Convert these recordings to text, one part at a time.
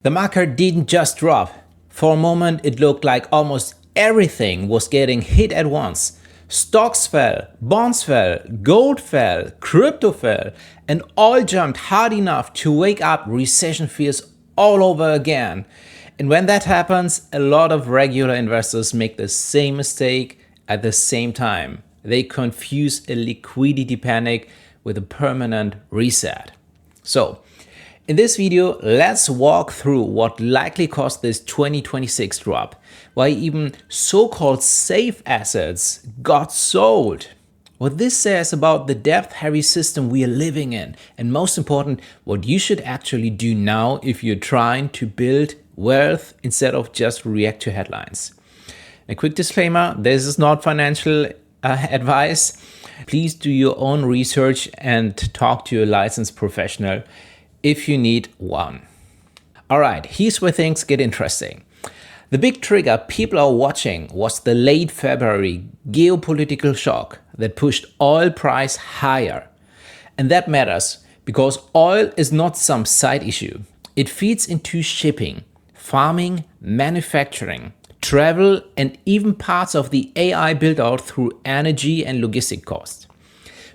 The market didn't just drop. For a moment, it looked like almost everything was getting hit at once. Stocks fell, bonds fell, gold fell, crypto fell, and all jumped hard enough to wake up recession fears all over again. And when that happens, a lot of regular investors make the same mistake at the same time. They confuse a liquidity panic with a permanent reset. So, in this video, let's walk through what likely caused this 2026 drop, why even so-called safe assets got sold, what this says about the depth-heavy system we are living in, and most important, what you should actually do now if you're trying to build wealth instead of just react to headlines. A quick disclaimer, this is not financial advice. Please do your own research and talk to a licensed professional if you need one. Alright, here's where things get interesting. The big trigger people are watching was the late February geopolitical shock that pushed oil price higher. And that matters because oil is not some side issue. It feeds into shipping, farming, manufacturing, travel, and even parts of the AI build-out through energy and logistic costs.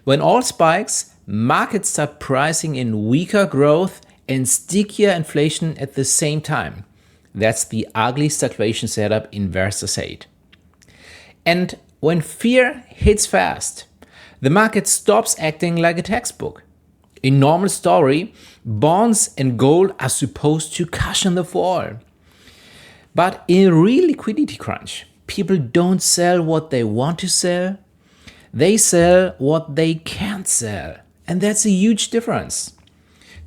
When oil spikes, markets start pricing in weaker growth and stickier inflation at the same time. That's the ugly stagflation setup investors hate. And when fear hits fast, the market stops acting like a textbook. In normal story, bonds and gold are supposed to cushion the fall. But in a real liquidity crunch, people don't sell what they want to sell. They sell what they can't sell. And that's a huge difference.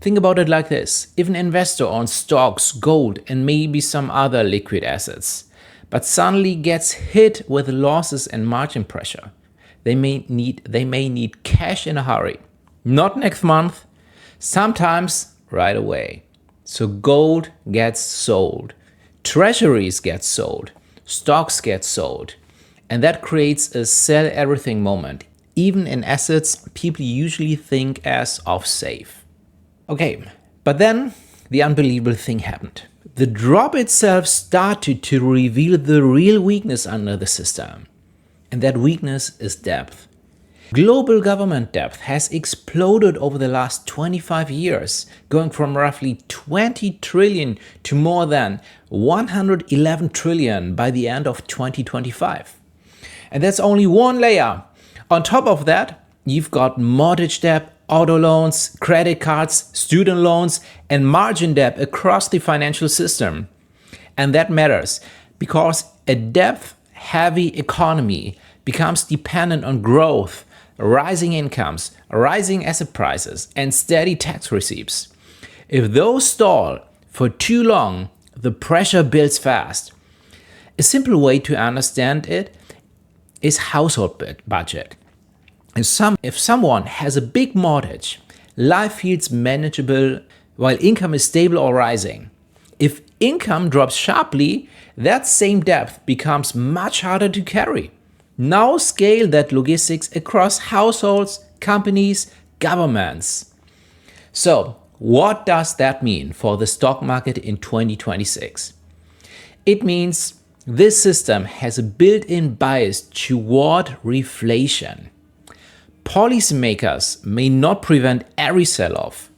Think about it like this. If an investor owns stocks, gold, and maybe some other liquid assets, but suddenly gets hit with losses and margin pressure, they may need cash in a hurry. Not next month, sometimes right away. So gold gets sold, treasuries get sold, stocks get sold, and that creates a sell everything moment, even in assets people usually think as of safe. Okay, but then the unbelievable thing happened. The drop itself started to reveal the real weakness under the system. And that weakness is depth. Global government debt has exploded over the last 25 years, going from roughly 20 trillion to more than 111 trillion by the end of 2025. And that's only one layer. On top of that, you've got mortgage debt, auto loans, credit cards, student loans, and margin debt across the financial system. And that matters because a debt-heavy economy becomes dependent on growth, rising incomes, rising asset prices, and steady tax receipts. If those stall for too long, the pressure builds fast. A simple way to understand it is household budget. If someone has a big mortgage, life feels manageable while income is stable or rising. If income drops sharply, that same debt becomes much harder to carry. Now scale that logistics across households, companies, governments. So, what does that mean for the stock market in 2026? It means this system has a built-in bias toward reflation. Policymakers may not prevent every sell-off,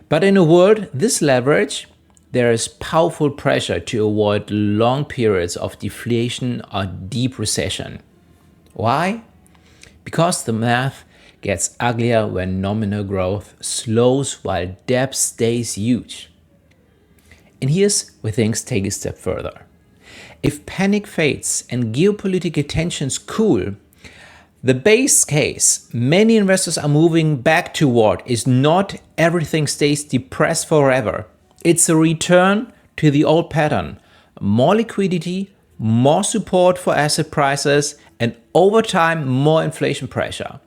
but in a world this leverage, there is powerful pressure to avoid long periods of deflation or deep recession. Why? Because the math gets uglier when nominal growth slows while debt stays huge. And here's where things take a step further. If panic fades and geopolitical tensions cool, the base case many investors are moving back toward is not everything stays depressed forever. It's a return to the old pattern. More liquidity, more support for asset prices, and over time, more inflation pressure.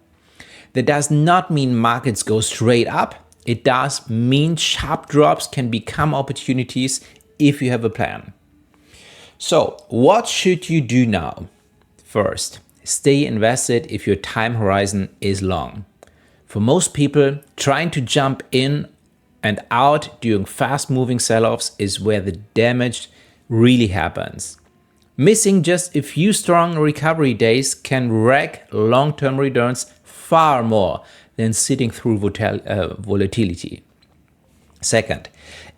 That does not mean markets go straight up. It does mean sharp drops can become opportunities if you have a plan. So, what should you do now? First, stay invested if your time horizon is long. For most people, trying to jump in and out during fast-moving sell-offs is where the damage really happens. Missing just a few strong recovery days can wreck long-term returns far more than sitting through volatility. Second,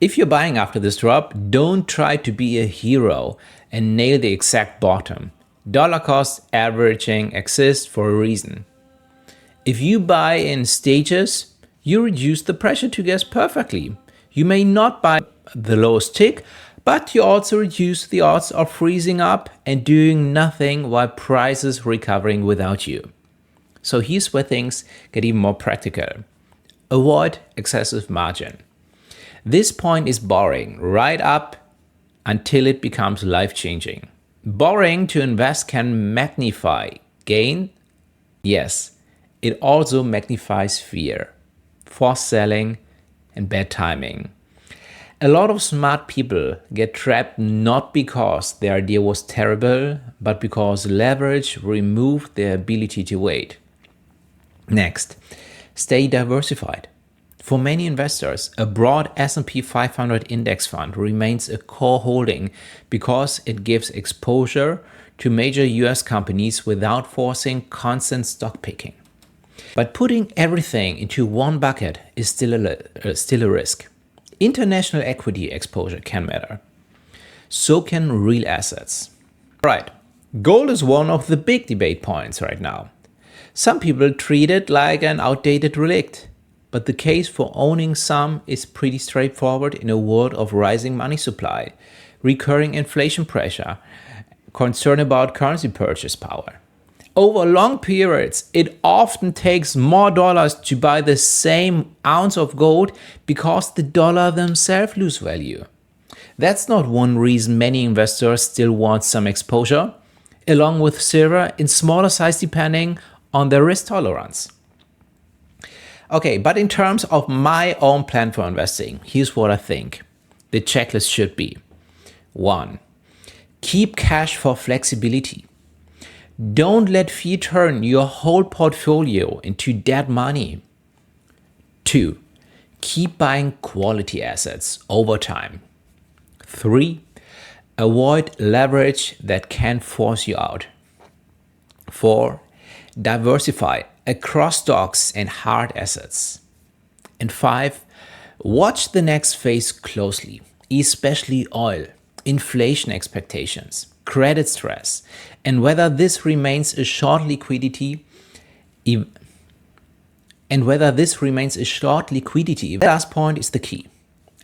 if you're buying after this drop, don't try to be a hero and nail the exact bottom. Dollar cost averaging exists for a reason. If you buy in stages, you reduce the pressure to guess perfectly. You may not buy the lowest tick, but you also reduce the odds of freezing up and doing nothing while prices recovering without you. So here's where things get even more practical. Avoid excessive margin. This point is boring right up until it becomes life-changing. Borrowing to invest can magnify gain. Yes, it also magnifies fear, forced selling, and bad timing. A lot of smart people get trapped not because their idea was terrible, but because leverage removed their ability to wait. Next, stay diversified. For many investors, a broad S&P 500 index fund remains a core holding because it gives exposure to major US companies without forcing constant stock picking. But putting everything into one bucket is still a risk. International equity exposure can matter. So can real assets. Right, gold is one of the big debate points right now. Some people treat it like an outdated relic. But the case for owning some is pretty straightforward in a world of rising money supply, recurring inflation pressure, concern about currency purchase power. Over long periods, it often takes more dollars to buy the same ounce of gold because the dollar themselves lose value. That's not one reason many investors still want some exposure, along with silver in smaller size depending on their risk tolerance. Okay, but in terms of my own plan for investing, here's what I think the checklist should be. 1. Keep cash for flexibility. Don't let fear turn your whole portfolio into dead money. 2. Keep buying quality assets over time. 3. Avoid leverage that can force you out. 4. Diversify across stocks and hard assets. And 5. Watch the next phase closely, especially oil, inflation expectations, credit stress, and whether this remains a short liquidity The last point is the key.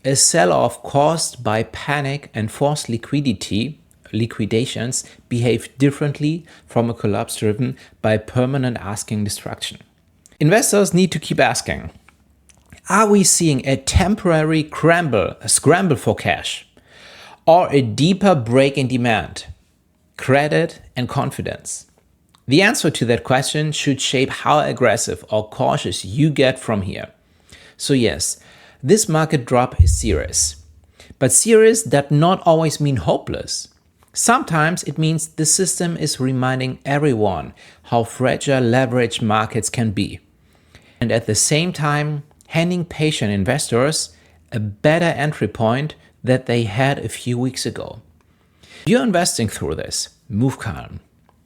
A sell-off caused by panic and forced liquidations behave differently from a collapse driven by permanent asking destruction. Investors need to keep asking, are we seeing a temporary scramble for cash, or a deeper break in demand, credit, and confidence? The answer to that question should shape how aggressive or cautious you get from here. So yes, this market drop is serious. But serious does not always mean hopeless. Sometimes it means the system is reminding everyone how fragile leveraged markets can be. And at the same time, handing patient investors a better entry point that they had a few weeks ago. If you're investing through this, move calm,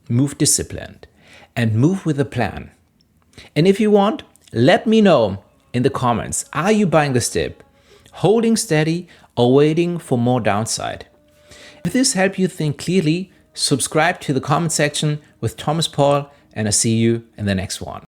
move disciplined, and move with a plan. And if you want, let me know in the comments, are you buying this dip, holding steady, or waiting for more downside? If this helped you think clearly, subscribe to the comment section with Thomas Paul, and I'll see you in the next one.